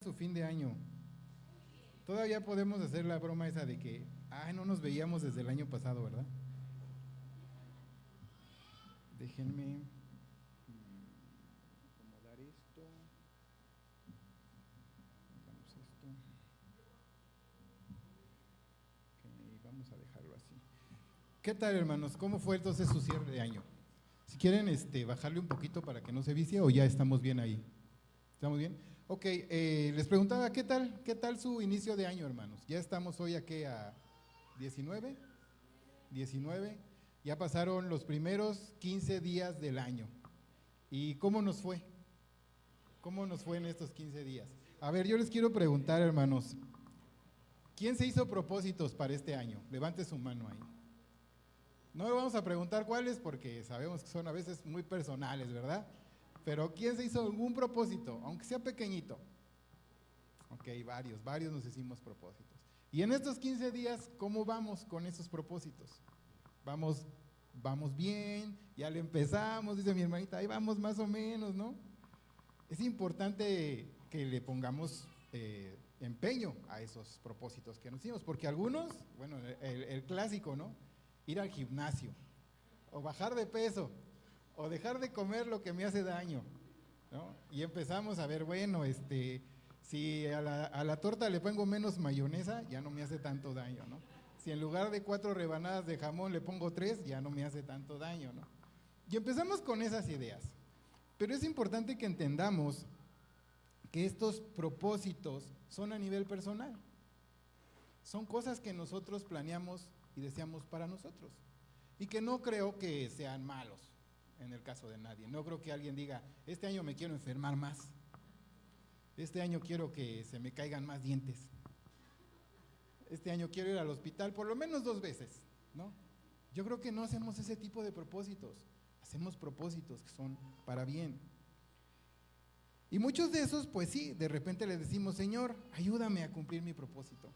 Su fin de año. Todavía podemos hacer la broma esa de que, no nos veíamos desde el año pasado, ¿verdad? Déjenme acomodar esto. Vamos esto. Ok, vamos a dejarlo así. ¿Qué tal, hermanos? ¿Cómo fue entonces su cierre de año? Si quieren, bajarle un poquito para que no se vicie o ya estamos bien ahí. ¿Estamos bien? Ok, les preguntaba, ¿qué tal su inicio de año, hermanos? Ya estamos hoy aquí a 19, 19, ya pasaron los primeros 15 días del año. ¿Y cómo nos fue? ¿Cómo nos fue en estos 15 días? A ver, yo les quiero preguntar, hermanos, ¿quién se hizo propósitos para este año? Levante su mano ahí. No le vamos a preguntar cuáles porque sabemos que son a veces muy personales, ¿verdad? Pero ¿quién se hizo algún propósito, aunque sea pequeñito? Ok, varios nos hicimos propósitos. Y en estos 15 días, ¿cómo vamos con esos propósitos? Vamos bien, ya le empezamos, dice mi hermanita, ahí vamos más o menos, ¿no? Es importante que le pongamos empeño a esos propósitos que nos hicimos, porque algunos, bueno, el clásico, ¿no? Ir al gimnasio, o bajar de peso, o dejar de comer lo que me hace daño, ¿no? Y empezamos a ver, bueno, si a la torta le pongo menos mayonesa, ya no me hace tanto daño, ¿no? Si en lugar de 4 rebanadas de jamón le pongo 3, ya no me hace tanto daño, ¿no? Y empezamos con esas ideas. Pero es importante que entendamos que estos propósitos son a nivel personal. Son cosas que nosotros planeamos y deseamos para nosotros. Y que no creo que sean malos en el caso de nadie. No creo que alguien diga, este año me quiero enfermar más. Este año quiero que se me caigan más dientes. Este año quiero ir al hospital por lo menos 2 veces, ¿no? Yo creo que no hacemos ese tipo de propósitos. Hacemos propósitos que son para bien. Y muchos de esos, pues sí, de repente le decimos, Señor, ayúdame a cumplir mi propósito.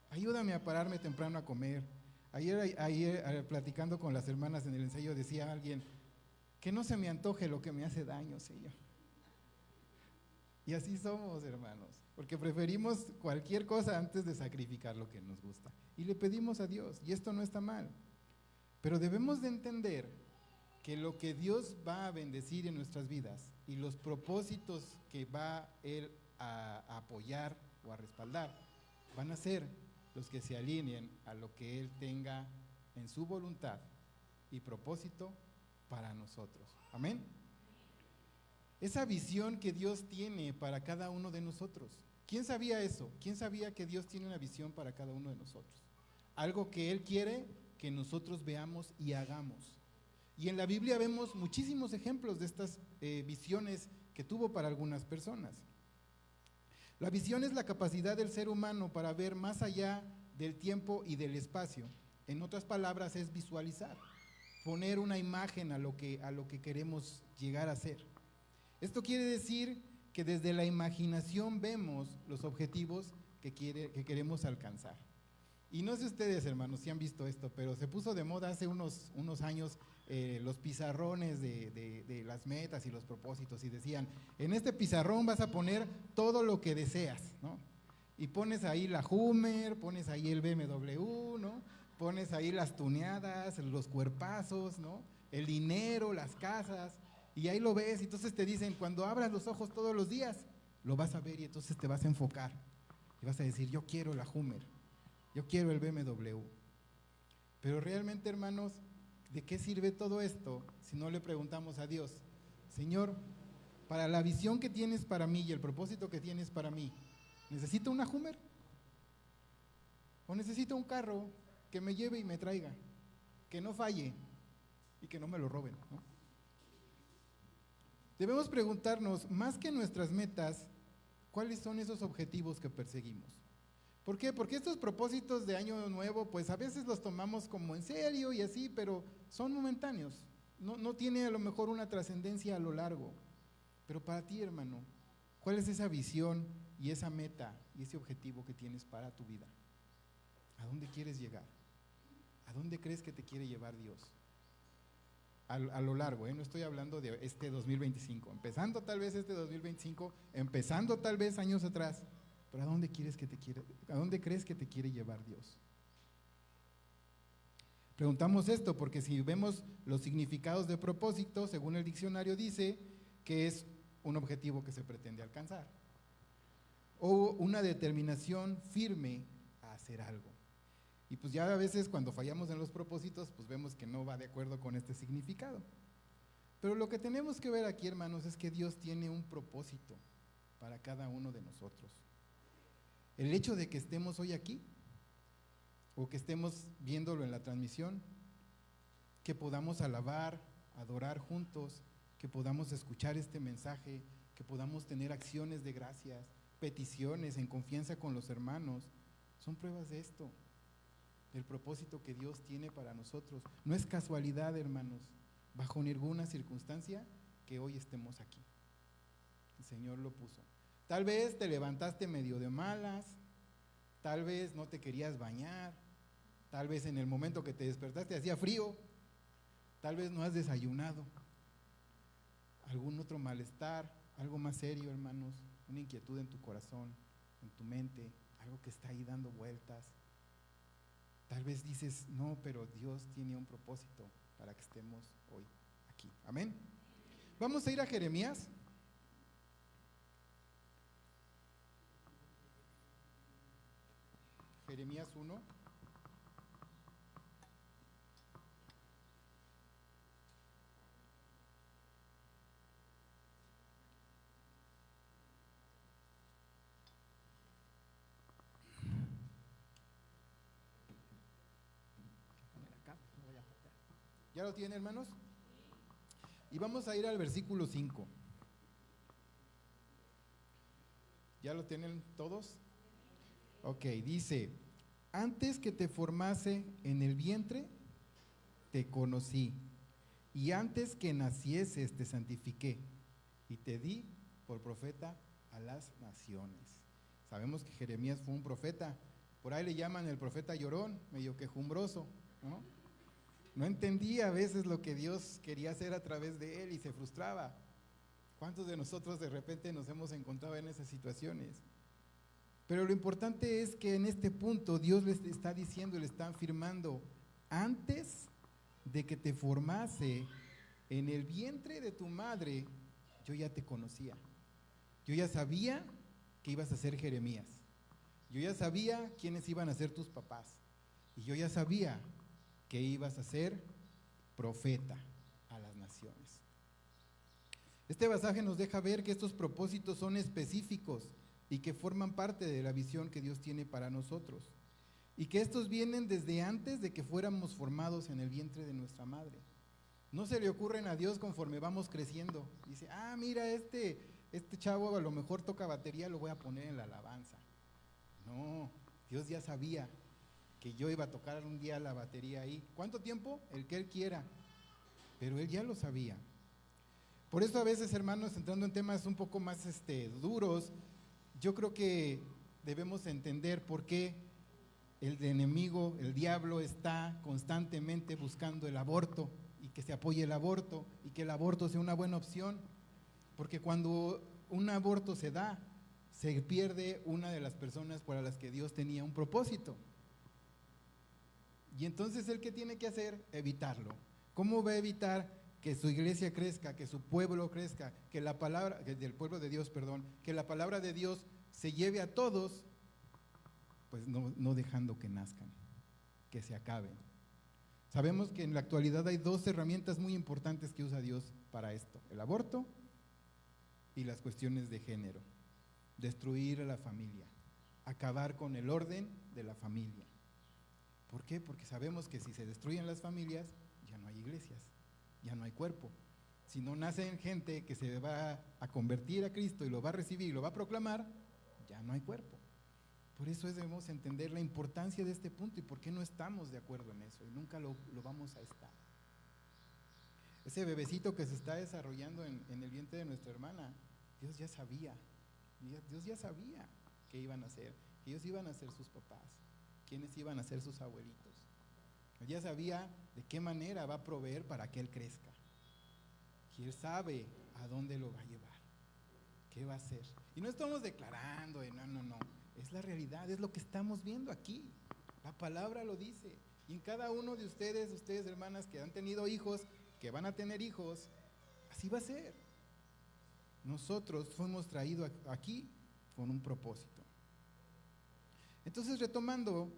Ayúdame a pararme temprano a comer. Ayer platicando con las hermanas en el ensayo decía alguien, que no se me antoje lo que me hace daño, Señor. Y así somos, hermanos, porque preferimos cualquier cosa antes de sacrificar lo que nos gusta. Y le pedimos a Dios, y esto no está mal. Pero debemos de entender que lo que Dios va a bendecir en nuestras vidas y los propósitos que va Él a apoyar o a respaldar, van a ser los que se alineen a lo que Él tenga en su voluntad y propósito para nosotros. Amén. Esa visión que Dios tiene para cada uno de nosotros. ¿Quién sabía eso? ¿Quién sabía que Dios tiene una visión para cada uno de nosotros? Algo que Él quiere que nosotros veamos y hagamos. Y en la Biblia vemos muchísimos ejemplos de estas visiones que tuvo para algunas personas. La visión es la capacidad del ser humano para ver más allá del tiempo y del espacio. En otras palabras, es visualizar, poner una imagen a lo que queremos llegar a ser. Esto quiere decir que desde la imaginación vemos los objetivos que queremos alcanzar. Y no sé ustedes, hermanos, si han visto esto, pero se puso de moda hace unos años los pizarrones de las metas y los propósitos, y decían, en este pizarrón vas a poner todo lo que deseas, ¿no? Y pones ahí la Hummer, pones ahí el BMW, ¿no? Pones ahí las tuneadas, los cuerpazos, ¿no? El dinero, las casas, y ahí lo ves, y entonces te dicen, cuando abras los ojos todos los días, lo vas a ver y entonces te vas a enfocar, y vas a decir, yo quiero la Hummer, yo quiero el BMW. Pero realmente, hermanos, ¿de qué sirve todo esto si no le preguntamos a Dios, Señor, para la visión que tienes para mí y el propósito que tienes para mí, ¿necesito una Hummer? ¿O necesito un carro que me lleve y me traiga, que no falle y que no me lo roben, ¿no? Debemos preguntarnos, más que nuestras metas, ¿cuáles son esos objetivos que perseguimos? ¿Por qué? Porque estos propósitos de año nuevo, pues a veces los tomamos como en serio y así, pero son momentáneos. No tiene a lo mejor una trascendencia a lo largo. Pero para ti, hermano, ¿cuál es esa visión y esa meta y ese objetivo que tienes para tu vida? ¿A dónde quieres llegar? ¿A dónde crees que te quiere llevar Dios? a lo largo, no estoy hablando de este 2025, empezando tal vez este 2025, empezando tal vez años atrás, pero ¿a dónde crees que te quiere llevar Dios? Preguntamos esto porque si vemos los significados de propósito, según el diccionario dice que es un objetivo que se pretende alcanzar o una determinación firme a hacer algo. Y pues ya a veces cuando fallamos en los propósitos, pues vemos que no va de acuerdo con este significado. Pero lo que tenemos que ver aquí, hermanos, es que Dios tiene un propósito para cada uno de nosotros. El hecho de que estemos hoy aquí, o que estemos viéndolo en la transmisión, que podamos alabar, adorar juntos, que podamos escuchar este mensaje, que podamos tener acciones de gracias, peticiones en confianza con los hermanos, son pruebas de esto, del propósito que Dios tiene para nosotros. No es casualidad, hermanos, bajo ninguna circunstancia que hoy estemos aquí. El Señor lo puso. Tal vez te levantaste medio de malas, tal vez no te querías bañar, tal vez en el momento que te despertaste hacía frío, tal vez no has desayunado, algún otro malestar, algo más serio, hermanos, una inquietud en tu corazón, en tu mente, algo que está ahí dando vueltas. Tal vez dices, no, pero Dios tiene un propósito para que estemos hoy aquí. Amén. Vamos a ir a Jeremías. Jeremías 1. ¿Ya lo tienen, hermanos? Y vamos a ir al versículo 5. ¿Ya lo tienen todos? Ok, dice, antes que te formase en el vientre, te conocí, y antes que nacieses te santifiqué, y te di por profeta a las naciones. Sabemos que Jeremías fue un profeta, por ahí le llaman el profeta llorón, medio quejumbroso, ¿no? No entendía a veces lo que Dios quería hacer a través de él y se frustraba. ¿Cuántos de nosotros de repente nos hemos encontrado en esas situaciones? Pero lo importante es que en este punto Dios les está diciendo, le está afirmando, antes de que te formase en el vientre de tu madre, yo ya te conocía. Yo ya sabía que ibas a ser Jeremías. Yo ya sabía quiénes iban a ser tus papás. Y yo ya sabía que ibas a ser profeta a las naciones. Este pasaje nos deja ver que estos propósitos son específicos y que forman parte de la visión que Dios tiene para nosotros. Y que estos vienen desde antes de que fuéramos formados en el vientre de nuestra madre. No se le ocurren a Dios conforme vamos creciendo. Dice, mira, este chavo a lo mejor toca batería, lo voy a poner en la alabanza. No, Dios ya sabía que yo iba a tocar un día la batería ahí. ¿Cuánto tiempo? El que Él quiera. Pero Él ya lo sabía. Por eso a veces, hermanos, entrando en temas un poco más duros, yo creo que debemos entender por qué el enemigo, el diablo, está constantemente buscando el aborto y que se apoye el aborto y que el aborto sea una buena opción. Porque cuando un aborto se da, se pierde una de las personas para las que Dios tenía un propósito. Y entonces ¿él qué tiene que hacer? Evitarlo. ¿Cómo va a evitar que su iglesia crezca, que su pueblo crezca, que la palabra, del pueblo de Dios, perdón, que la palabra de Dios se lleve a todos? Pues no dejando que nazcan, que se acaben. Sabemos que en la actualidad hay dos herramientas muy importantes que usa Dios para esto: el aborto y las cuestiones de género. Destruir a la familia, acabar con el orden de la familia. ¿Por qué? Porque sabemos que si se destruyen las familias, ya no hay iglesias, ya no hay cuerpo. Si no nacen gente que se va a convertir a Cristo y lo va a recibir y lo va a proclamar, ya no hay cuerpo. Por eso debemos entender la importancia de este punto y por qué no estamos de acuerdo en eso y nunca lo vamos a estar. Ese bebecito que se está desarrollando en el vientre de nuestra hermana, Dios ya sabía que iban a ser, que ellos iban a ser sus papás, quiénes iban a ser sus abuelitos. Él ya sabía de qué manera va a proveer para que él crezca. Y él sabe a dónde lo va a llevar, qué va a hacer. Y no estamos declarando, no. Es la realidad, es lo que estamos viendo aquí. La palabra lo dice. Y en cada uno de ustedes hermanas que han tenido hijos, que van a tener hijos, así va a ser. Nosotros fuimos traídos aquí con un propósito. Entonces, retomando,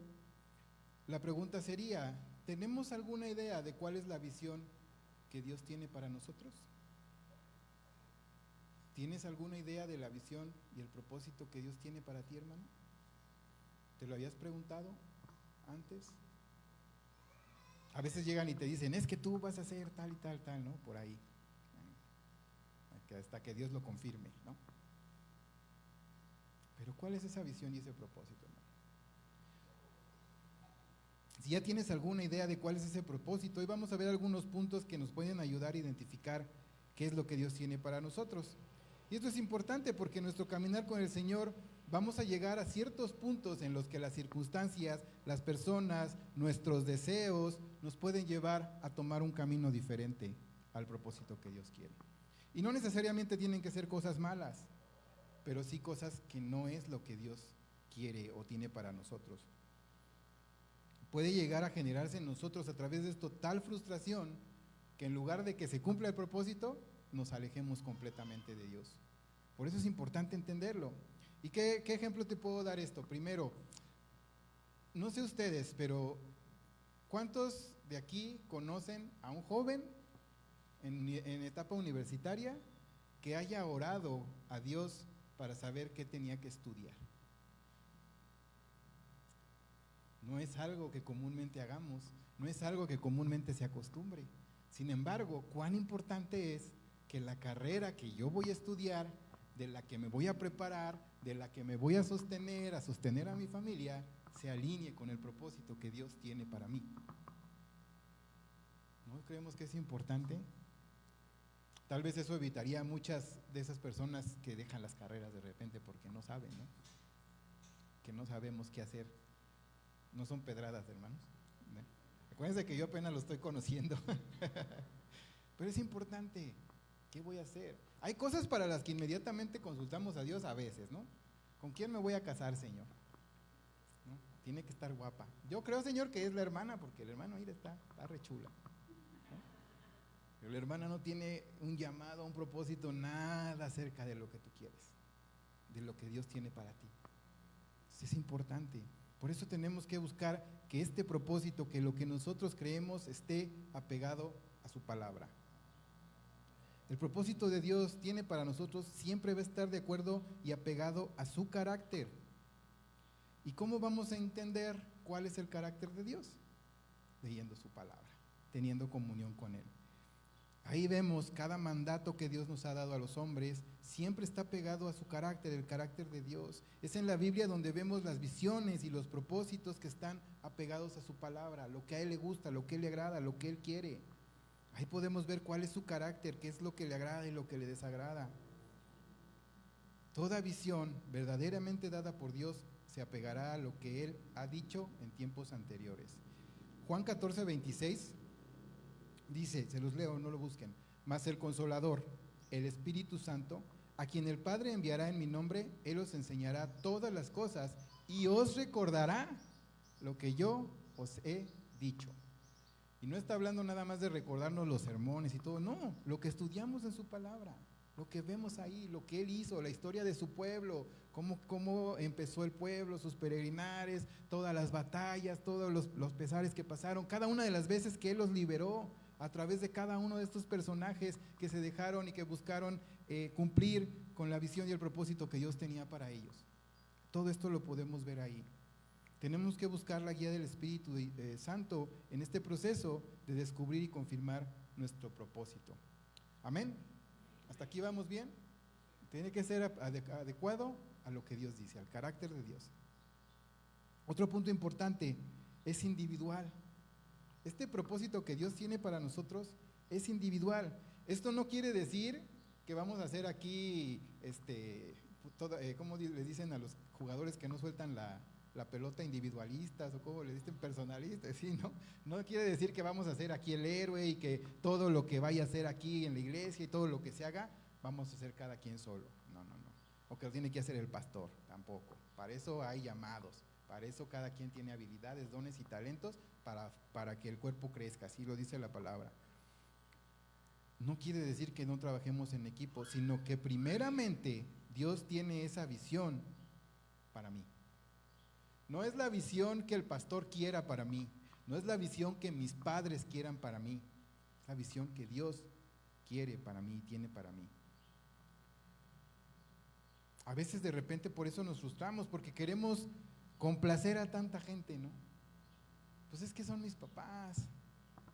la pregunta sería, ¿tenemos alguna idea de cuál es la visión que Dios tiene para nosotros? ¿Tienes alguna idea de la visión y el propósito que Dios tiene para ti, hermano? ¿Te lo habías preguntado antes? A veces llegan y te dicen, es que tú vas a hacer tal y tal, ¿no? Por ahí. Hasta que Dios lo confirme, ¿no? Pero ¿cuál es esa visión y ese propósito, hermano? Si ya tienes alguna idea de cuál es ese propósito, hoy vamos a ver algunos puntos que nos pueden ayudar a identificar qué es lo que Dios tiene para nosotros. Y esto es importante porque en nuestro caminar con el Señor vamos a llegar a ciertos puntos en los que las circunstancias, las personas, nuestros deseos nos pueden llevar a tomar un camino diferente al propósito que Dios quiere. Y no necesariamente tienen que ser cosas malas, pero sí cosas que no es lo que Dios quiere o tiene para nosotros. Puede llegar a generarse en nosotros a través de esto tal frustración que en lugar de que se cumpla el propósito, nos alejemos completamente de Dios. Por eso es importante entenderlo. ¿Y qué ejemplo te puedo dar esto? Primero, no sé ustedes, pero ¿cuántos de aquí conocen a un joven en etapa universitaria que haya orado a Dios para saber qué tenía que estudiar? No es algo que comúnmente hagamos, no es algo que comúnmente se acostumbre. Sin embargo, cuán importante es que la carrera que yo voy a estudiar, de la que me voy a preparar, de la que me voy a sostener a mi familia, se alinee con el propósito que Dios tiene para mí. ¿No creemos que es importante? Tal vez eso evitaría a muchas de esas personas que dejan las carreras de repente porque no saben, ¿no? Que no sabemos qué hacer. No son pedradas, hermanos. Acuérdense que yo apenas lo estoy conociendo. Pero es importante. ¿Qué voy a hacer? Hay cosas para las que inmediatamente consultamos a Dios a veces, ¿no? ¿Con quién me voy a casar, Señor? ¿No? Tiene que estar guapa. Yo creo, Señor, que es la hermana, porque el hermano, mira, está re chula, ¿no? Pero la hermana no tiene un llamado, un propósito, nada acerca de lo que tú quieres, de lo que Dios tiene para ti. Entonces es importante. Por eso tenemos que buscar que este propósito, que lo que nosotros creemos esté apegado a su palabra. El propósito de Dios tiene para nosotros siempre va a estar de acuerdo y apegado a su carácter. ¿Y cómo vamos a entender cuál es el carácter de Dios? Leyendo su palabra, teniendo comunión con Él. Ahí vemos cada mandato que Dios nos ha dado a los hombres, siempre está pegado a su carácter, el carácter de Dios. Es en la Biblia donde vemos las visiones y los propósitos que están apegados a su palabra, lo que a Él le gusta, lo que a Él le agrada, lo que Él quiere. Ahí podemos ver cuál es su carácter, qué es lo que le agrada y lo que le desagrada. Toda visión verdaderamente dada por Dios se apegará a lo que Él ha dicho en tiempos anteriores. Juan 14:26 dice, se los leo, no lo busquen, mas el Consolador, el Espíritu Santo, a quien el Padre enviará en mi nombre, Él os enseñará todas las cosas y os recordará lo que yo os he dicho. Y no está hablando nada más de recordarnos los sermones y todo, no, lo que estudiamos en su palabra, lo que vemos ahí, lo que Él hizo, la historia de su pueblo, cómo empezó el pueblo, sus peregrinares, todas las batallas, todos los pesares que pasaron, cada una de las veces que Él los liberó a través de cada uno de estos personajes que se dejaron y que buscaron cumplir con la visión y el propósito que Dios tenía para ellos. Todo esto lo podemos ver ahí. Tenemos que buscar la guía del Espíritu Santo en este proceso de descubrir y confirmar nuestro propósito. Amén. ¿Hasta aquí vamos bien? Tiene que ser adecuado a lo que Dios dice, al carácter de Dios. Otro punto importante, es individual. Este propósito que Dios tiene para nosotros es individual. Esto no quiere decir que vamos a hacer aquí, ¿cómo les dicen a los jugadores que no sueltan la la pelota individualistas o como le dicen personalistas, ¿sí? No quiere decir que vamos a ser aquí el héroe y que todo lo que vaya a hacer aquí en la iglesia y todo lo que se haga, vamos a hacer cada quien solo. No. O que lo tiene que hacer el pastor, tampoco. Para eso hay llamados, para eso cada quien tiene habilidades, dones y talentos para que el cuerpo crezca, así lo dice la palabra. No quiere decir que no trabajemos en equipo, sino que primeramente Dios tiene esa visión para mí. No es la visión que el pastor quiera para mí, no es la visión que mis padres quieran para mí, es la visión que Dios quiere para mí y tiene para mí. A veces de repente por eso nos frustramos, porque queremos complacer a tanta gente, ¿no? Pues es que son mis papás,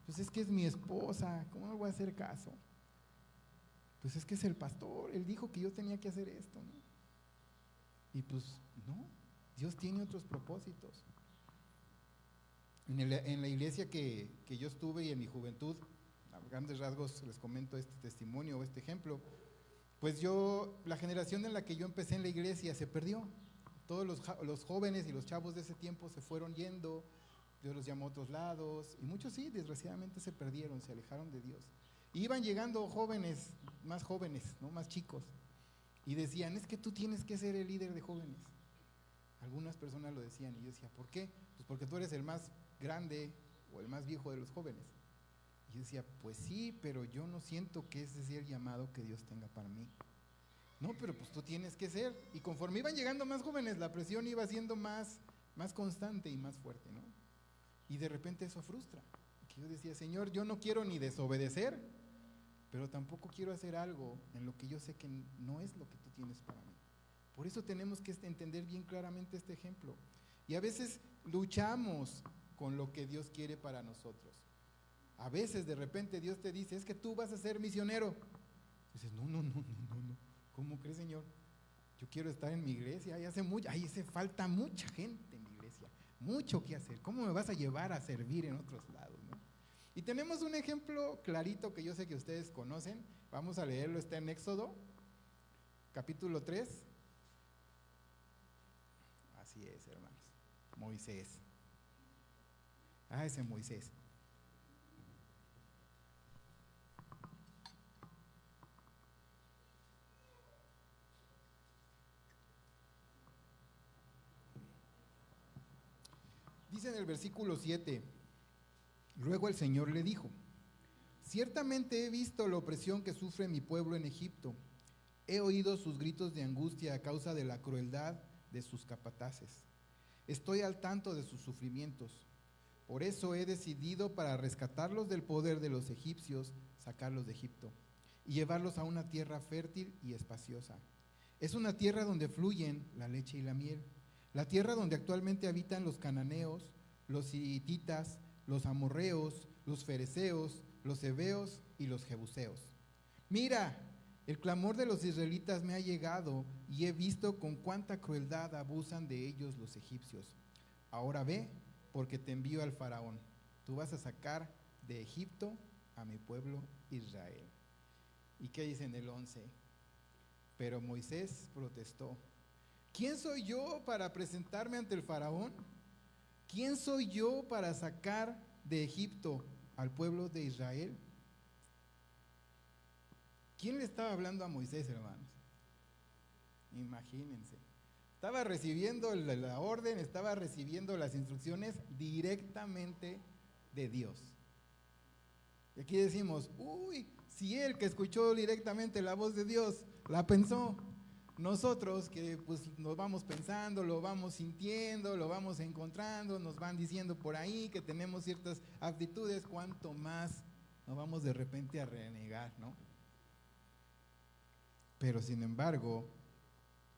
pues es que es mi esposa, ¿cómo no voy a hacer caso? Pues es que es el pastor, él dijo que yo tenía que hacer esto, ¿no? Y pues no, Dios tiene otros propósitos. En la iglesia que yo estuve y en mi juventud, a grandes rasgos les comento este testimonio o este ejemplo, pues la generación en la que yo empecé en la iglesia se perdió. Todos los jóvenes y los chavos de ese tiempo se fueron yendo, Dios los llamó a otros lados, y muchos sí, desgraciadamente se perdieron, se alejaron de Dios. Y iban llegando jóvenes, ¿no? Más chicos, y decían, es que tú tienes que ser el líder de jóvenes. Algunas personas lo decían, y yo decía, ¿por qué? Pues porque tú eres el más grande o el más viejo de los jóvenes. Y yo decía, pues sí, pero yo no siento que ese sea el llamado que Dios tenga para mí. No, pero pues tú tienes que ser. Y conforme iban llegando más jóvenes, la presión iba siendo más constante y más fuerte, ¿no? Y de repente eso frustra. Que yo decía, Señor, yo no quiero ni desobedecer, pero tampoco quiero hacer algo en lo que yo sé que no es lo que tú tienes para mí. Por eso tenemos que entender bien claramente este ejemplo. Y a veces luchamos con lo que Dios quiere para nosotros. A veces de repente Dios te dice, es que tú vas a ser misionero. Y dices, no. ¿Cómo crees, Señor? Yo quiero estar en mi iglesia, ahí hace falta mucha gente en mi iglesia, mucho que hacer. ¿Cómo me vas a llevar a servir en otros lados, no? Y tenemos un ejemplo clarito que yo sé que ustedes conocen. Vamos a leerlo, está en Éxodo, capítulo 3. Así es, hermanos. Moisés. Ese Moisés. Dice en el versículo 7, luego el Señor le dijo, ciertamente he visto la opresión que sufre mi pueblo en Egipto, he oído sus gritos de angustia a causa de la crueldad de sus capataces, estoy al tanto de sus sufrimientos, por eso he decidido para rescatarlos del poder de los egipcios, sacarlos de Egipto y llevarlos a una tierra fértil y espaciosa. Es una tierra donde fluyen la leche y la miel, la tierra donde actualmente habitan los cananeos, los hititas, los amorreos, los fereceos, los heveos y los jebuseos. Mira, el clamor de los israelitas me ha llegado y he visto con cuánta crueldad abusan de ellos los egipcios. Ahora ve, porque te envío al faraón. Tú vas a sacar de Egipto a mi pueblo Israel. ¿Y qué dice en el 11? Pero Moisés protestó. ¿Quién soy yo para presentarme ante el faraón? ¿Quién soy yo para sacar de Egipto al pueblo de Israel? ¿Quién le estaba hablando a Moisés, hermanos? Imagínense. Estaba recibiendo la orden, estaba recibiendo las instrucciones directamente de Dios. Y aquí decimos, si él que escuchó directamente la voz de Dios, la pensó. Nosotros que pues nos vamos pensando, lo vamos sintiendo, lo vamos encontrando, nos van diciendo por ahí que tenemos ciertas aptitudes, cuánto más nos vamos de repente a renegar, ¿no? Pero sin embargo,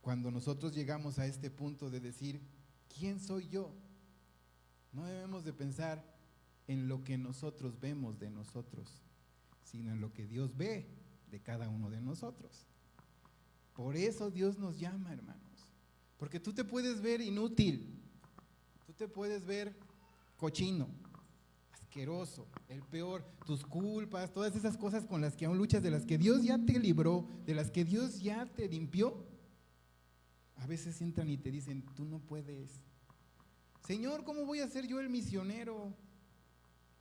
cuando nosotros llegamos a este punto de decir, ¿quién soy yo? No debemos de pensar en lo que nosotros vemos de nosotros, sino en lo que Dios ve de cada uno de nosotros. Por eso Dios nos llama, hermanos, porque tú te puedes ver inútil, tú te puedes ver cochino, asqueroso, el peor, tus culpas, todas esas cosas con las que aún luchas, de las que Dios ya te libró, de las que Dios ya te limpió. A veces entran y te dicen, tú no puedes, Señor, ¿cómo voy a ser yo el misionero?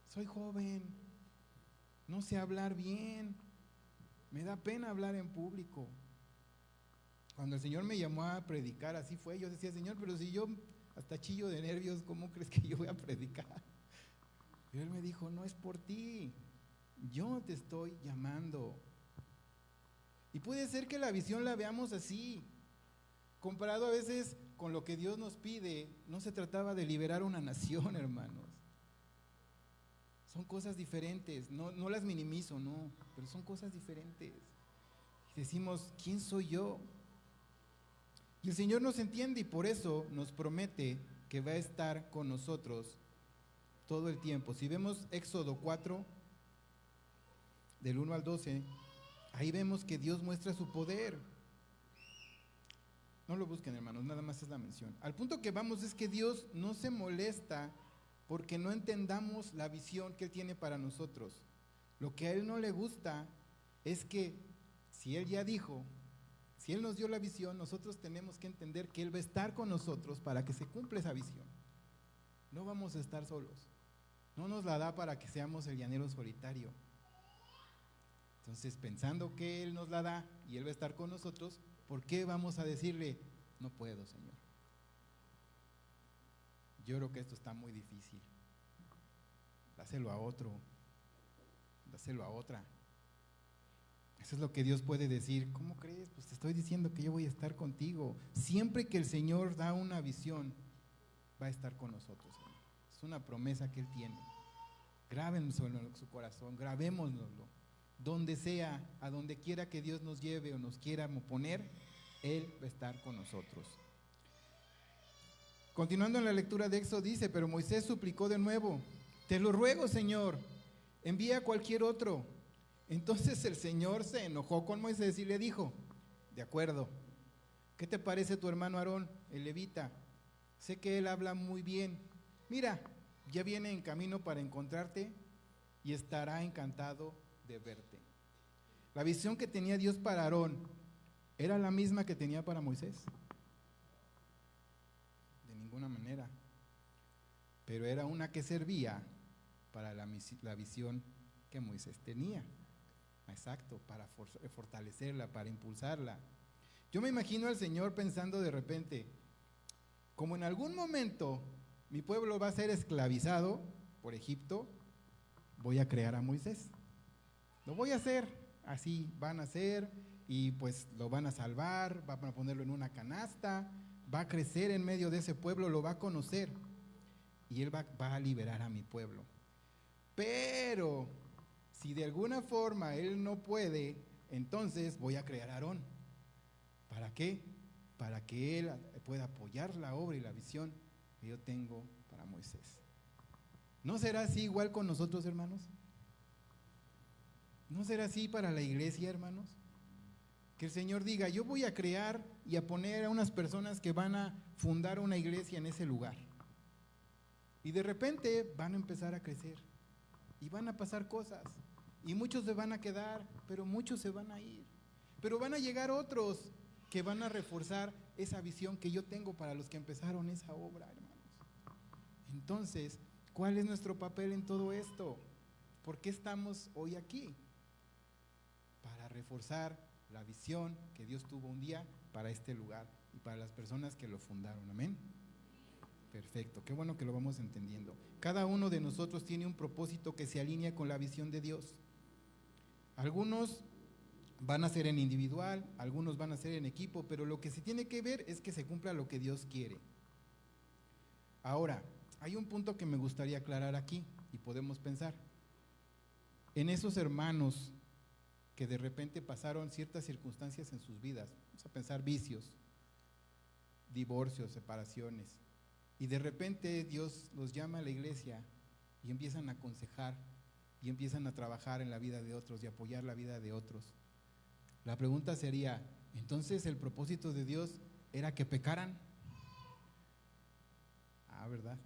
Soy joven, no sé hablar bien, me da pena hablar en público. Cuando el Señor me llamó a predicar, así fue, yo decía, Señor, pero si yo hasta chillo de nervios, ¿cómo crees que yo voy a predicar? Y Él me dijo, no es por ti, yo te estoy llamando. Y puede ser que la visión la veamos así, comparado a veces con lo que Dios nos pide. No se trataba de liberar una nación, hermanos. Son cosas diferentes, no las minimizo, no, pero son cosas diferentes. Y decimos, ¿quién soy yo? Y el Señor nos entiende y por eso nos promete que va a estar con nosotros todo el tiempo. Si vemos Éxodo 4, del 1 al 12, ahí vemos que Dios muestra su poder. No lo busquen, hermanos, nada más es la mención. Al punto que vamos es que Dios no se molesta porque no entendamos la visión que Él tiene para nosotros. Lo que a Él no le gusta es que si Él ya dijo, si Él nos dio la visión, nosotros tenemos que entender que Él va a estar con nosotros para que se cumpla esa visión. No vamos a estar solos. No nos la da para que seamos el llanero solitario. Entonces, pensando que Él nos la da y Él va a estar con nosotros, ¿por qué vamos a decirle, no puedo, Señor? Yo creo que esto está muy difícil. Dáselo a otro, dáselo a otra. Eso es lo que Dios puede decir. ¿Cómo crees? Pues te estoy diciendo que yo voy a estar contigo. Siempre que el Señor da una visión, va a estar con nosotros. Es una promesa que Él tiene. Grábenlo en su corazón, grabémoslo. Donde sea, a donde quiera que Dios nos lleve o nos quiera poner, Él va a estar con nosotros. Continuando en la lectura de Éxodo dice, pero Moisés suplicó de nuevo, te lo ruego, Señor, envía a cualquier otro. Entonces el Señor se enojó con Moisés y le dijo, de acuerdo, ¿qué te parece tu hermano Aarón, el levita? Sé que él habla muy bien. Mira, ya viene en camino para encontrarte y estará encantado de verte. La visión que tenía Dios para Aarón era la misma que tenía para Moisés. De ninguna manera. Pero era una que servía para la visión que Moisés tenía. Exacto, para fortalecerla, para impulsarla. Yo me imagino al Señor pensando de repente, como en algún momento mi pueblo va a ser esclavizado por Egipto, voy a crear a Moisés. Lo voy a hacer, así van a ser, y pues lo van a salvar, van a ponerlo en una canasta, va a crecer en medio de ese pueblo, lo va a conocer, y él va a liberar a mi pueblo. Pero si de alguna forma él no puede, entonces voy a crear a Aarón. ¿Para qué? Para que él pueda apoyar la obra y la visión que yo tengo para Moisés. ¿No será así igual con nosotros, hermanos? ¿No será así para la iglesia, hermanos? Que el Señor diga, yo voy a crear y a poner a unas personas que van a fundar una iglesia en ese lugar. Y de repente van a empezar a crecer y van a pasar cosas. Y muchos se van a quedar, pero muchos se van a ir. Pero van a llegar otros que van a reforzar esa visión que yo tengo para los que empezaron esa obra, hermanos. Entonces, ¿cuál es nuestro papel en todo esto? ¿Por qué estamos hoy aquí? Para reforzar la visión que Dios tuvo un día para este lugar y para las personas que lo fundaron. Amén. Perfecto, qué bueno que lo vamos entendiendo. Cada uno de nosotros tiene un propósito que se alinea con la visión de Dios. Algunos van a ser en individual, algunos van a ser en equipo, pero lo que se tiene que ver es que se cumpla lo que Dios quiere. Ahora, hay un punto que me gustaría aclarar aquí y podemos pensar. En esos hermanos que de repente pasaron ciertas circunstancias en sus vidas, vamos a pensar vicios, divorcios, separaciones, y de repente Dios los llama a la iglesia y empiezan a aconsejar y empiezan a trabajar en la vida de otros y apoyar la vida de otros. La pregunta sería, ¿entonces el propósito de Dios era que pecaran? ¿Verdad?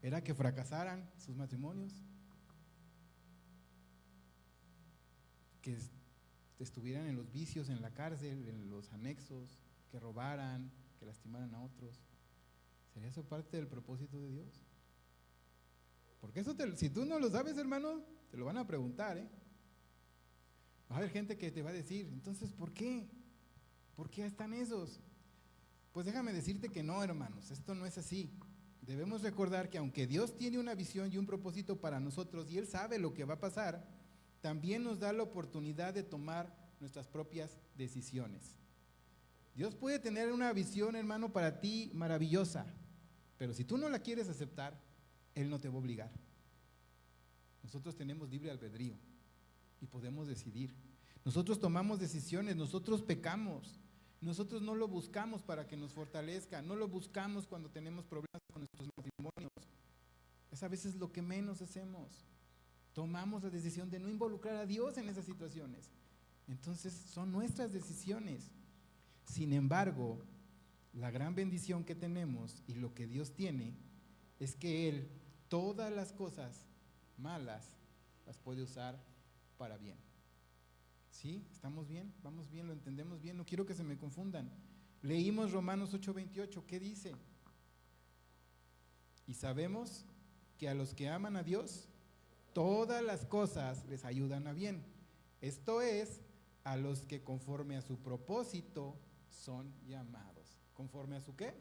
¿Era que fracasaran sus matrimonios? ¿Que estuvieran en los vicios, en la cárcel, en los anexos, que robaran, que lastimaran a otros? ¿Sería eso parte del propósito de Dios? Porque eso, si tú no lo sabes, hermano, te lo van a preguntar, ¿eh? Va a haber gente que te va a decir, entonces, ¿por qué? ¿Por qué están esos? Pues déjame decirte que no, hermanos, esto no es así. Debemos recordar que aunque Dios tiene una visión y un propósito para nosotros y Él sabe lo que va a pasar, también nos da la oportunidad de tomar nuestras propias decisiones. Dios puede tener una visión, hermano, para ti maravillosa, pero si tú no la quieres aceptar, Él no te va a obligar. Nosotros tenemos libre albedrío y podemos decidir. Nosotros tomamos decisiones, nosotros pecamos, nosotros no lo buscamos para que nos fortalezca, no lo buscamos cuando tenemos problemas con nuestros matrimonios. Es a veces lo que menos hacemos. Tomamos la decisión de no involucrar a Dios en esas situaciones. Entonces son nuestras decisiones. Sin embargo, la gran bendición que tenemos y lo que Dios tiene es que Él todas las cosas malas las puede usar para bien. ¿Sí? ¿Estamos bien? ¿Vamos bien? ¿Lo entendemos bien? No quiero que se me confundan. Leímos Romanos 8:28, ¿qué dice? Y sabemos que a los que aman a Dios, todas las cosas les ayudan a bien. Esto es, a los que conforme a su propósito son llamados. ¿Conforme a su qué?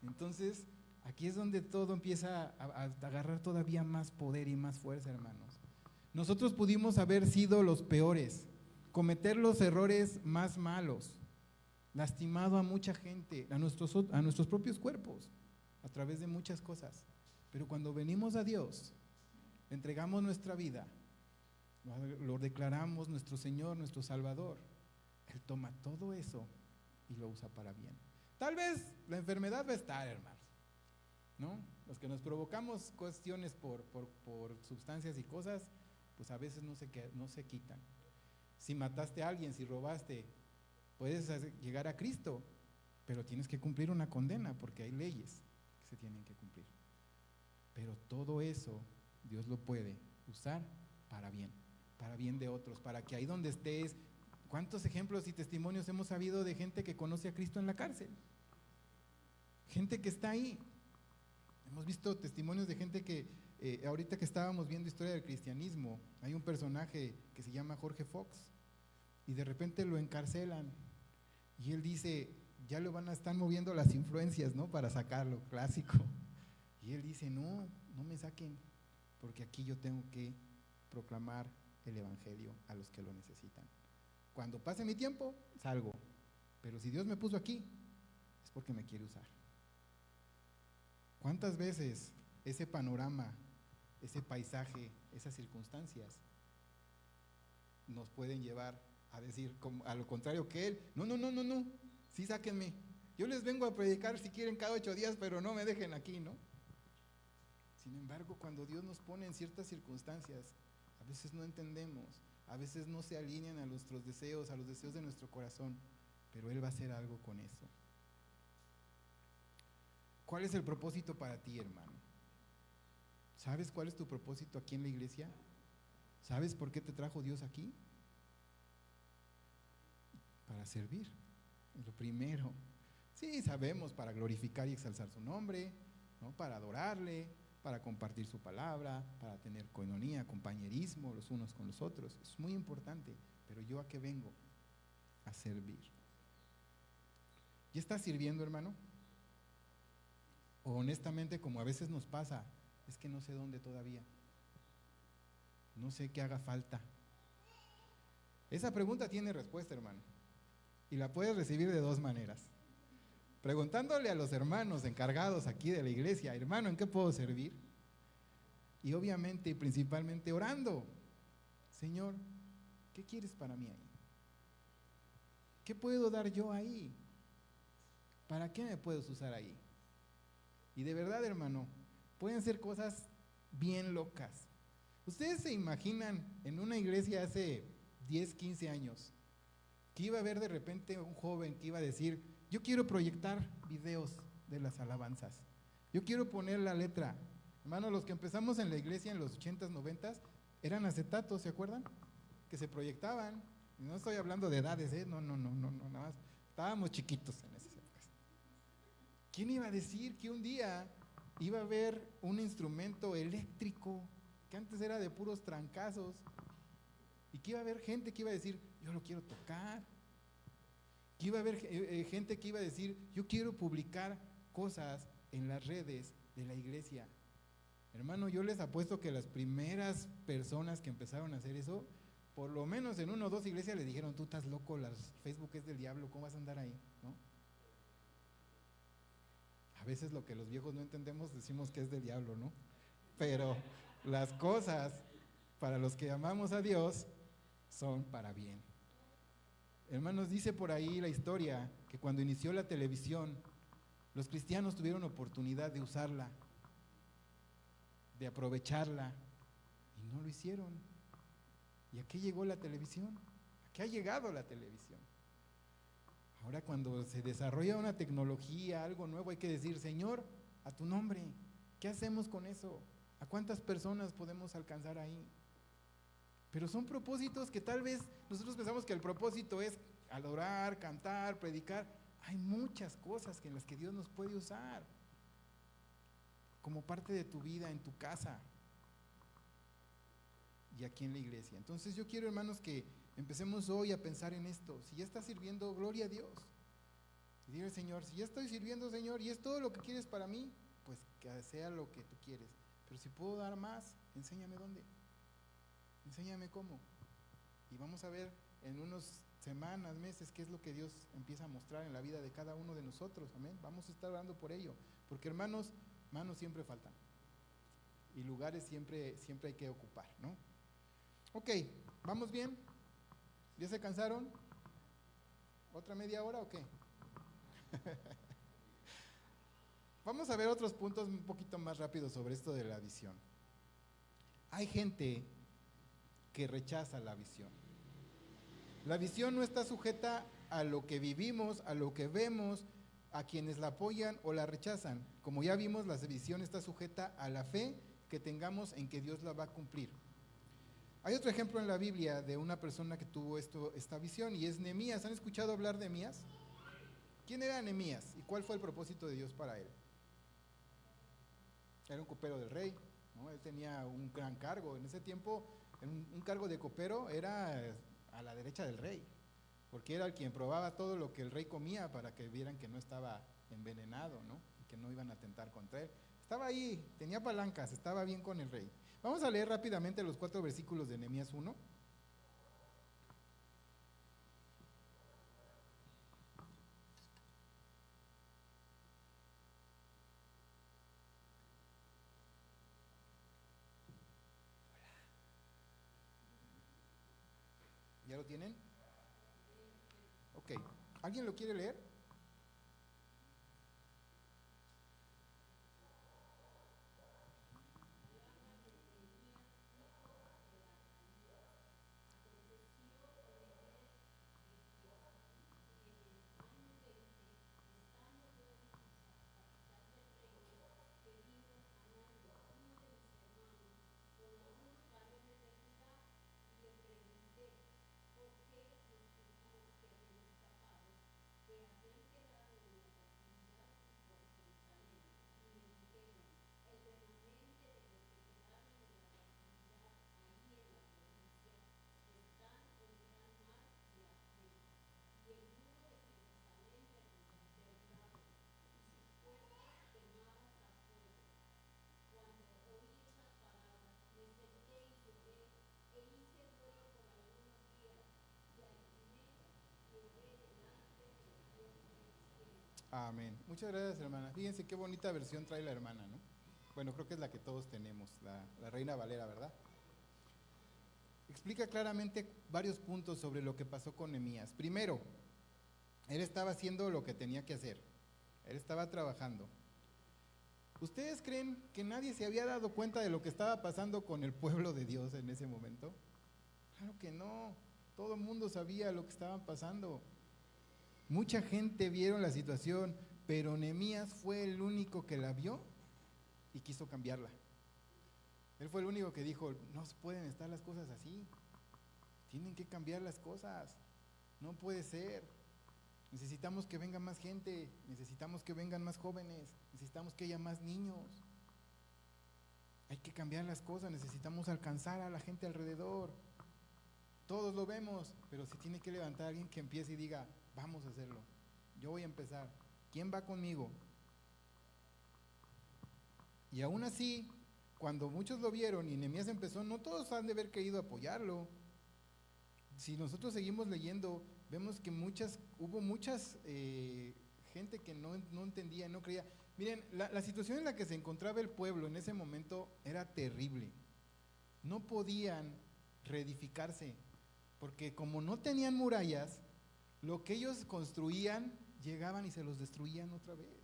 Entonces, aquí es donde todo empieza a agarrar todavía más poder y más fuerza, hermanos. Nosotros pudimos haber sido los peores, cometer los errores más malos, lastimado a mucha gente, a nuestros propios cuerpos, a través de muchas cosas. Pero cuando venimos a Dios, le entregamos nuestra vida, lo declaramos nuestro Señor, nuestro Salvador, Él toma todo eso y lo usa para bien. Tal vez la enfermedad va a estar, hermanos, ¿no? Los que nos provocamos cuestiones por sustancias y cosas, pues a veces no se quitan. Si mataste a alguien, si robaste, puedes llegar a Cristo, pero tienes que cumplir una condena porque hay leyes que se tienen que cumplir. Pero todo eso Dios lo puede usar para bien de otros, para que ahí donde estés, ¿cuántos ejemplos y testimonios hemos sabido de gente que conoce a Cristo en la cárcel? Gente que está ahí. Hemos visto testimonios de gente que, ahorita que estábamos viendo historia del cristianismo, hay un personaje que se llama Jorge Fox, y de repente lo encarcelan, y él dice, ya lo van a estar moviendo las influencias, ¿no? Para sacarlo, clásico. Y él dice, no me saquen, porque aquí yo tengo que proclamar el evangelio a los que lo necesitan. Cuando pase mi tiempo, salgo, pero si Dios me puso aquí, es porque me quiere usar. ¿Cuántas veces ese panorama, ese paisaje, esas circunstancias nos pueden llevar a decir, como, a lo contrario que Él, no, sí sáquenme, yo les vengo a predicar si quieren cada 8 días, pero no me dejen aquí, ¿no? Sin embargo, cuando Dios nos pone en ciertas circunstancias, a veces no entendemos, a veces no se alinean a nuestros deseos, a los deseos de nuestro corazón, pero Él va a hacer algo con eso. ¿Cuál es el propósito para ti, hermano? ¿Sabes cuál es tu propósito aquí en la iglesia? ¿Sabes por qué te trajo Dios aquí? Para servir, es lo primero. Sí, sabemos, para glorificar y exaltar su nombre, ¿no? Para adorarle, para compartir su palabra, para tener coinonía, compañerismo los unos con los otros. Es muy importante, pero ¿yo a qué vengo? A servir. ¿Ya estás sirviendo, hermano? O honestamente, como a veces nos pasa, es que no sé dónde todavía. No sé qué haga falta. Esa pregunta tiene respuesta, hermano. Y la puedes recibir de 2 maneras. Preguntándole a los hermanos encargados aquí de la iglesia, hermano, ¿en qué puedo servir? Y obviamente y principalmente orando. Señor, ¿qué quieres para mí ahí? ¿Qué puedo dar yo ahí? ¿Para qué me puedes usar ahí? Y de verdad, hermano, pueden ser cosas bien locas. ¿Ustedes se imaginan en una iglesia hace 10, 15 años que iba a haber de repente un joven que iba a decir, yo quiero proyectar videos de las alabanzas, yo quiero poner la letra? Hermano, los que empezamos en la iglesia en los 80s, 90s, eran acetatos, ¿se acuerdan? Que se proyectaban. No estoy hablando de edades, no, nada más. Estábamos chiquitos en esas épocas. ¿Quién iba a decir que un día iba a haber un instrumento eléctrico que antes era de puros trancazos y que iba a haber gente que iba a decir, yo lo quiero tocar? Que iba a haber gente que iba a decir, yo quiero publicar cosas en las redes de la iglesia. Hermano, yo les apuesto que las primeras personas que empezaron a hacer eso, por lo menos en 1 o 2 iglesias les dijeron, tú estás loco, Facebook es del diablo, ¿cómo vas a andar ahí? ¿No? A veces lo que los viejos no entendemos decimos que es del diablo, ¿no? Pero las cosas para los que amamos a Dios son para bien. Hermanos, dice por ahí la historia que cuando inició la televisión, los cristianos tuvieron oportunidad de usarla, de aprovecharla, y no lo hicieron. ¿Y a qué llegó la televisión? ¿A qué ha llegado la televisión? Ahora cuando se desarrolla una tecnología, algo nuevo, hay que decir, Señor, a tu nombre, ¿qué hacemos con eso? ¿A cuántas personas podemos alcanzar ahí? Pero son propósitos que tal vez nosotros pensamos que el propósito es adorar, cantar, predicar. Hay muchas cosas en las que Dios nos puede usar como parte de tu vida, en tu casa y aquí en la iglesia. Entonces yo quiero, hermanos, que empecemos hoy a pensar en esto. Si ya estás sirviendo, gloria a Dios. Y dile, Señor, si ya estoy sirviendo, Señor, y es todo lo que quieres para mí, pues que sea lo que tú quieres. Pero si puedo dar más, enséñame dónde. Enséñame cómo. Y vamos a ver en unas semanas, meses, qué es lo que Dios empieza a mostrar en la vida de cada uno de nosotros. Amén. Vamos a estar orando por ello. Porque hermanos, manos siempre faltan. Y lugares siempre hay que ocupar, ¿no? Ok, ¿vamos bien? ¿Ya se cansaron? ¿Otra media hora o qué? Vamos a ver otros puntos un poquito más rápidos sobre esto de la visión. Hay gente que rechaza la visión. La visión no está sujeta a lo que vivimos, a lo que vemos, a quienes la apoyan o la rechazan. Como ya vimos, la visión está sujeta a la fe que tengamos en que Dios la va a cumplir. Hay otro ejemplo en la Biblia de una persona que tuvo esta visión y es Nehemías. ¿Han escuchado hablar de Nehemías? ¿Quién era Nehemías y cuál fue el propósito de Dios para él? Era un copero del rey, ¿no? Él tenía un gran cargo. En ese tiempo, un cargo de copero era a la derecha del rey, porque era el quien probaba todo lo que el rey comía para que vieran que no estaba envenenado, ¿no? Que no iban a atentar contra él. Estaba ahí, tenía palancas, estaba bien con el rey. Vamos a leer rápidamente los 4 versículos de Nehemías 1. ¿Ya lo tienen? Ok. ¿Alguien lo quiere leer? Amén. Muchas gracias, hermana. Fíjense qué bonita versión trae la hermana, ¿no? Bueno, creo que es la que todos tenemos, la Reina Valera, ¿verdad? Explica claramente varios puntos sobre lo que pasó con Nehemías. Primero, él estaba haciendo lo que tenía que hacer. Él estaba trabajando. ¿Ustedes creen que nadie se había dado cuenta de lo que estaba pasando con el pueblo de Dios en ese momento? Claro que no. Todo el mundo sabía lo que estaba pasando. Mucha gente vieron la situación, pero Nehemías fue el único que la vio y quiso cambiarla. Él fue el único que dijo, no pueden estar las cosas así, tienen que cambiar las cosas, no puede ser. necesitamos que venga más gente, necesitamos que vengan más jóvenes, necesitamos que haya más niños. Hay que cambiar las cosas, necesitamos alcanzar a la gente alrededor. Todos lo vemos, pero se tiene que levantar alguien que empiece y diga, vamos a hacerlo. Yo voy a empezar. ¿Quién va conmigo? Y aún así, cuando muchos lo vieron y Nehemías empezó, no todos han de haber querido apoyarlo. Si nosotros seguimos leyendo, vemos que hubo muchas gente que no entendía, no creía. Miren, la situación en la que se encontraba el pueblo en ese momento era terrible. No podían reedificarse, porque como no tenían murallas, lo que ellos construían, llegaban y se los destruían otra vez.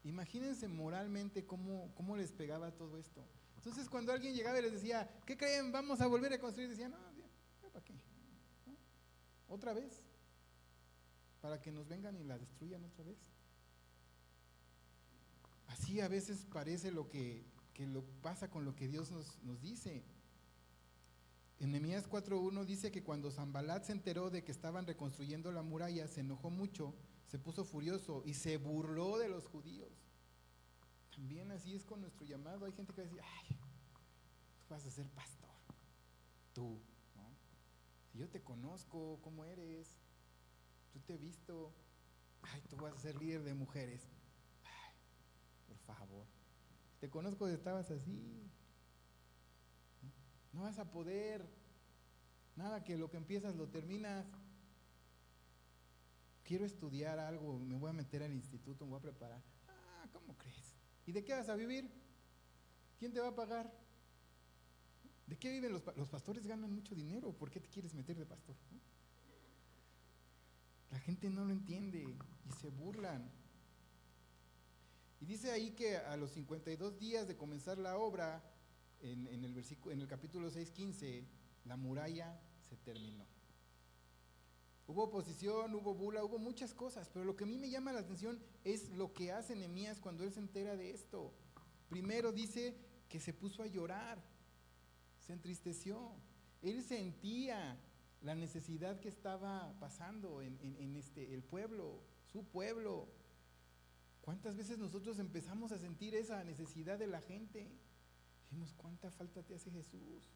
Imagínense moralmente cómo les pegaba todo esto. Entonces cuando alguien llegaba y les decía, ¿qué creen? Vamos a volver a construir, decían, no, ¿para qué? ¿No? ¿Otra vez? ¿Para que nos vengan y la destruyan otra vez? Así a veces parece lo que lo pasa con lo que Dios nos dice. En Nehemías 4:1 dice que cuando Sanbalat se enteró de que estaban reconstruyendo la muralla, se enojó mucho, se puso furioso y se burló de los judíos. También así es con nuestro llamado. Hay gente que va a decir, ay, tú vas a ser pastor, tú, ¿no? Si yo te conozco, ¿cómo eres? Tú te he visto, ay, tú vas a ser líder de mujeres. Ay, por favor, te conozco de estabas así. No vas a poder, nada que lo que empiezas lo terminas. Quiero estudiar algo, me voy a meter al instituto, me voy a preparar. Ah, ¿cómo crees? ¿Y de qué vas a vivir? ¿Quién te va a pagar? ¿De qué viven los pastores? Ganan mucho dinero, ¿por qué te quieres meter de pastor? ¿No? La gente no lo entiende y se burlan. Y dice ahí que a los 52 días de comenzar la obra, en el capítulo 6:15, la muralla se terminó. Hubo oposición, hubo burla, hubo muchas cosas, pero lo que a mí me llama la atención es lo que hace Nehemías cuando él se entera de esto. Primero dice que se puso a llorar, se entristeció. Él sentía la necesidad que estaba pasando en el pueblo, su pueblo. ¿Cuántas veces nosotros empezamos a sentir esa necesidad de la gente? Dijimos, ¿cuánta falta te hace Jesús?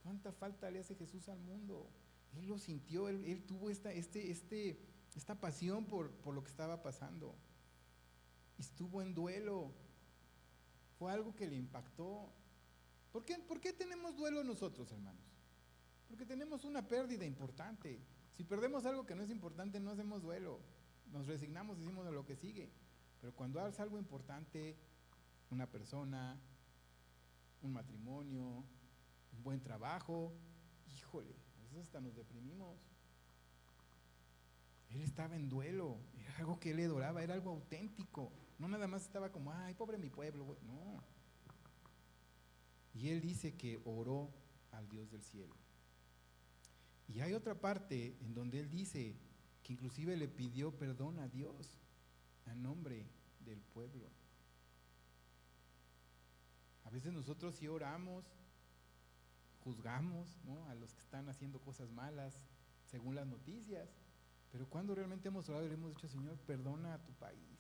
¿Cuánta falta le hace Jesús al mundo? Él lo sintió, él tuvo esta pasión por lo que estaba pasando. Estuvo en duelo. Fue algo que le impactó. ¿Por qué tenemos duelo nosotros, hermanos? Porque tenemos una pérdida importante. Si perdemos algo que no es importante, no hacemos duelo. Nos resignamos, decimos de lo que sigue. Pero cuando haces algo importante, una persona, un matrimonio, un buen trabajo, híjole, a veces hasta nos deprimimos. Él estaba en duelo, era algo que él adoraba, era algo auténtico, no nada más estaba como, ay, pobre mi pueblo, no. Y él dice que oró al Dios del cielo. Y hay otra parte en donde él dice que inclusive le pidió perdón a Dios a nombre del pueblo. A veces nosotros sí oramos, juzgamos, ¿no?, a los que están haciendo cosas malas según las noticias, pero cuando realmente hemos orado y le hemos dicho, Señor, perdona a tu país,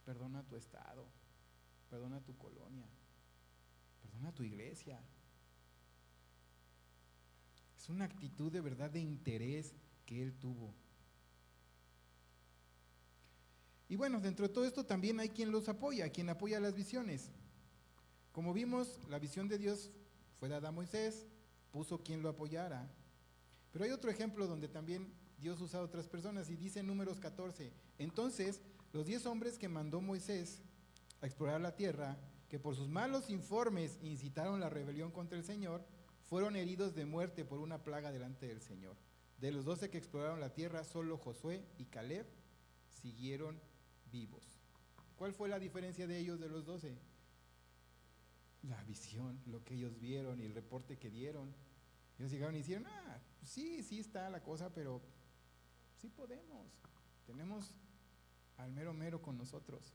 perdona a tu estado, perdona a tu colonia, perdona a tu iglesia. Es una actitud de verdad de interés que él tuvo. Y bueno, dentro de todo esto también hay quien los apoya, quien apoya las visiones. Como vimos, la visión de Dios fue dada a Moisés, puso quien lo apoyara. Pero hay otro ejemplo donde también Dios usa a otras personas y dice en Números 14, entonces los 10 hombres que mandó Moisés a explorar la tierra, que por sus malos informes incitaron la rebelión contra el Señor, fueron heridos de muerte por una plaga delante del Señor. De los 12 que exploraron la tierra, solo Josué y Caleb siguieron vivos. ¿Cuál fue la diferencia de ellos de los 12? La visión, lo que ellos vieron y el reporte que dieron. Ellos llegaron y dijeron, sí está la cosa, pero sí podemos. Tenemos al mero mero con nosotros.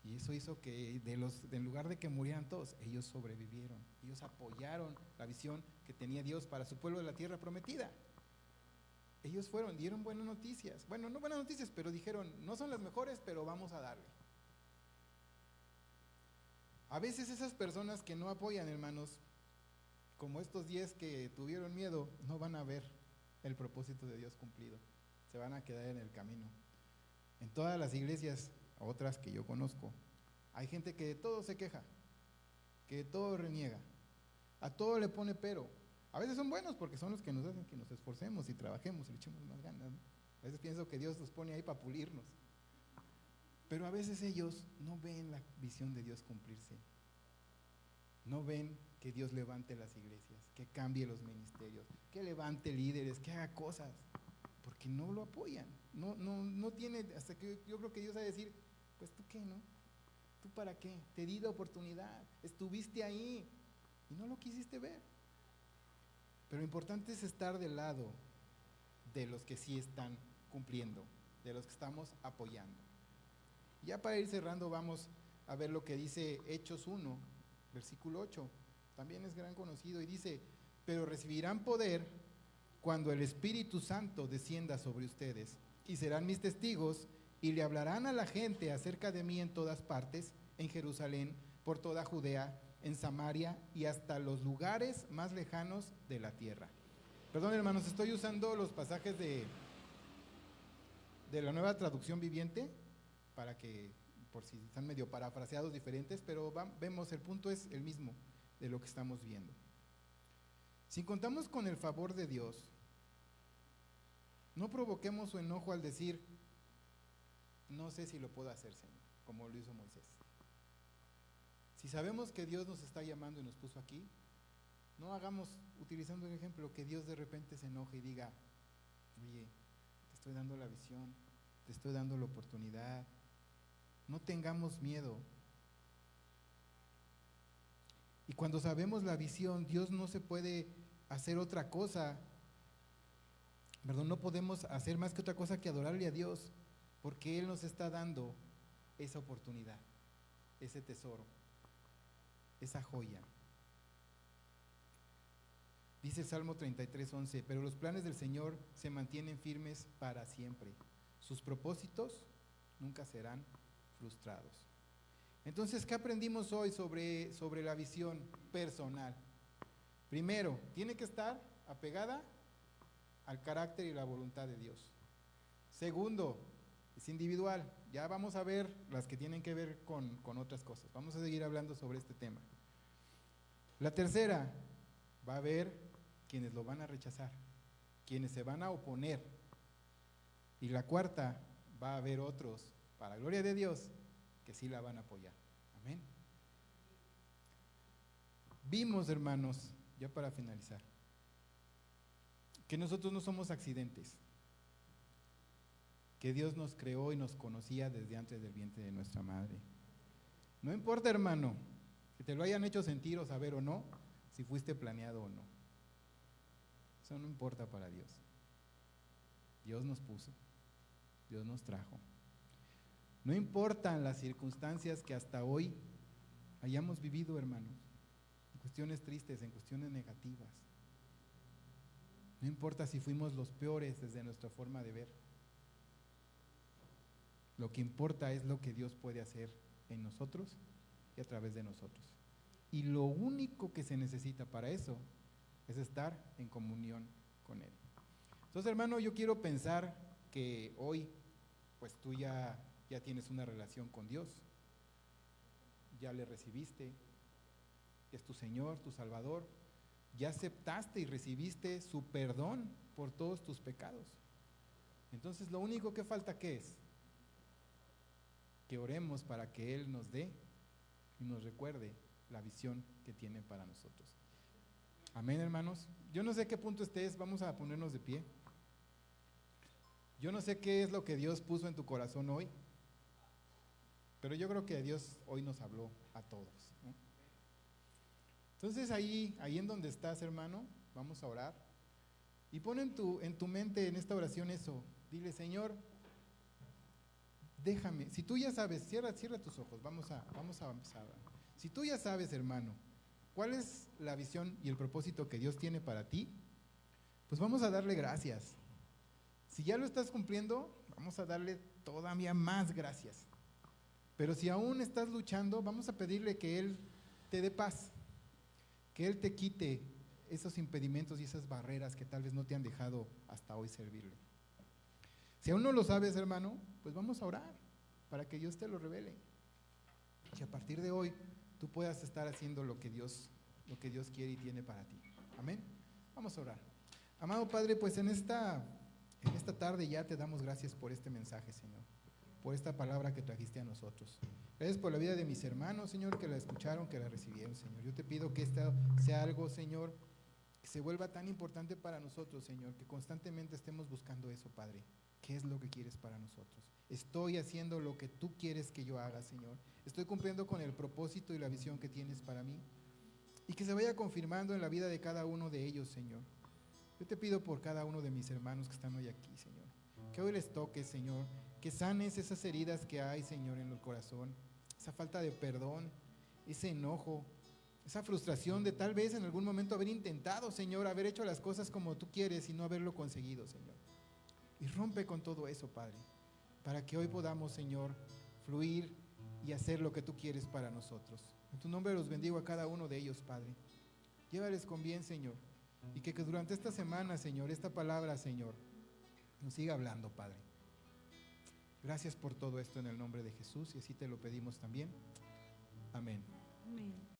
Y eso hizo que en lugar de que murieran todos, ellos sobrevivieron. Ellos apoyaron la visión que tenía Dios para su pueblo de la tierra prometida. ellos fueron, dieron buenas noticias. Bueno, no buenas noticias, pero dijeron, no son las mejores, pero vamos a darle. A veces esas personas que no apoyan, hermanos, como estos 10 que tuvieron miedo, no van a ver el propósito de Dios cumplido. Se van a quedar en el camino. En todas las iglesias, otras que yo conozco, hay gente que de todo se queja, que de todo reniega, a todo le pone pero. A veces son buenos porque son los que nos hacen que nos esforcemos y trabajemos y le echemos más ganas, ¿no? A veces pienso que Dios los pone ahí para pulirnos. Pero a veces ellos no ven la visión de Dios cumplirse. No ven que Dios levante las iglesias, que cambie los ministerios, que levante líderes, que haga cosas, porque no lo apoyan. No tiene, hasta que yo creo que Dios va a decir, pues tú qué, ¿no? ¿Tú para qué? Te di la oportunidad, estuviste ahí y no lo quisiste ver. Pero lo importante es estar del lado de los que sí están cumpliendo, de los que estamos apoyando. Ya para ir cerrando vamos a ver lo que dice Hechos 1, versículo 8. También es gran conocido y dice, pero recibirán poder cuando el Espíritu Santo descienda sobre ustedes y serán mis testigos y le hablarán a la gente acerca de mí en todas partes, en Jerusalén, por toda Judea, en Samaria y hasta los lugares más lejanos de la tierra. Perdón, hermanos, estoy usando los pasajes de la Nueva Traducción Viviente para que, por si están medio parafraseados diferentes, pero vemos, el punto es el mismo de lo que estamos viendo. Si contamos con el favor de Dios, no provoquemos su enojo al decir, no sé si lo puedo hacer, Señor, como lo hizo Moisés. Si sabemos que Dios nos está llamando y nos puso aquí, no hagamos, utilizando el ejemplo, que Dios de repente se enoje y diga, oye, te estoy dando la visión, te estoy dando la oportunidad. No tengamos miedo. Y cuando sabemos la visión, Dios no se puede hacer otra cosa, perdón, no podemos hacer más que otra cosa que adorarle a Dios, porque Él nos está dando esa oportunidad, ese tesoro, esa joya. Dice el Salmo 33:11, pero los planes del Señor se mantienen firmes para siempre. Sus propósitos nunca serán frustrados. Entonces, ¿qué aprendimos hoy sobre la visión personal? Primero, tiene que estar apegada al carácter y la voluntad de Dios. Segundo, es individual. Ya vamos a ver las que tienen que ver con otras cosas. Vamos a seguir hablando sobre este tema. La tercera, va a haber quienes lo van a rechazar, quienes se van a oponer. Y la cuarta, va a haber otros, para la gloria de Dios, que sí la van a apoyar. Amén. Vimos, hermanos, ya para finalizar, que nosotros no somos accidentes, que Dios nos creó y nos conocía desde antes del vientre de nuestra madre. No importa, hermano, que te lo hayan hecho sentir o saber o no, si fuiste planeado o no. Eso no importa para Dios. Dios nos puso, Dios nos trajo. No importan las circunstancias que hasta hoy hayamos vivido, hermanos, en cuestiones tristes, en cuestiones negativas. No importa si fuimos los peores desde nuestra forma de ver. Lo que importa es lo que Dios puede hacer en nosotros y a través de nosotros. Y lo único que se necesita para eso es estar en comunión con Él. Entonces, hermano, yo quiero pensar que hoy, pues tú ya tienes una relación con Dios, ya le recibiste, es tu Señor, tu Salvador, ya aceptaste y recibiste su perdón por todos tus pecados. Entonces, lo único que falta, ¿qué es? Que oremos para que Él nos dé y nos recuerde la visión que tiene para nosotros. Amén, hermanos. Yo no sé qué punto estés, vamos a ponernos de pie. Yo no sé qué es lo que Dios puso en tu corazón hoy, pero yo creo que Dios hoy nos habló a todos, ¿no? Entonces ahí en donde estás, hermano, vamos a orar. Y pon en tu mente en esta oración eso. Dile, Señor, déjame. Si tú ya sabes, cierra tus ojos, vamos a empezar. Si tú ya sabes, hermano, cuál es la visión y el propósito que Dios tiene para ti, pues vamos a darle gracias. Si ya lo estás cumpliendo, vamos a darle todavía más gracias. Pero si aún estás luchando, vamos a pedirle que Él te dé paz, que Él te quite esos impedimentos y esas barreras que tal vez no te han dejado hasta hoy servirle. Si aún no lo sabes, hermano, pues vamos a orar para que Dios te lo revele. Y a partir de hoy tú puedas estar haciendo lo que Dios quiere y tiene para ti. Amén. Vamos a orar. Amado Padre, pues en esta tarde ya te damos gracias por este mensaje, Señor, por esta palabra que trajiste a nosotros. Gracias por la vida de mis hermanos, Señor, que la escucharon, que la recibieron, Señor. Yo te pido que esto sea algo, Señor, que se vuelva tan importante para nosotros, Señor, que constantemente estemos buscando eso, Padre. ¿Qué es lo que quieres para nosotros? Estoy haciendo lo que tú quieres que yo haga, Señor. Estoy cumpliendo con el propósito y la visión que tienes para mí. Y que se vaya confirmando en la vida de cada uno de ellos, Señor. Yo te pido por cada uno de mis hermanos que están hoy aquí, Señor. Que hoy les toques, Señor. Que sanes esas heridas que hay, Señor, en el corazón. Esa falta de perdón, ese enojo, esa frustración de tal vez en algún momento haber intentado, Señor, haber hecho las cosas como tú quieres y no haberlo conseguido, Señor. Y rompe con todo eso, Padre, para que hoy podamos, Señor, fluir y hacer lo que tú quieres para nosotros. En tu nombre los bendigo a cada uno de ellos, Padre. Llévales con bien, Señor, y que durante esta semana, Señor, esta palabra, Señor, nos siga hablando, Padre. Gracias por todo esto en el nombre de Jesús, y así te lo pedimos también. Amén. Amén.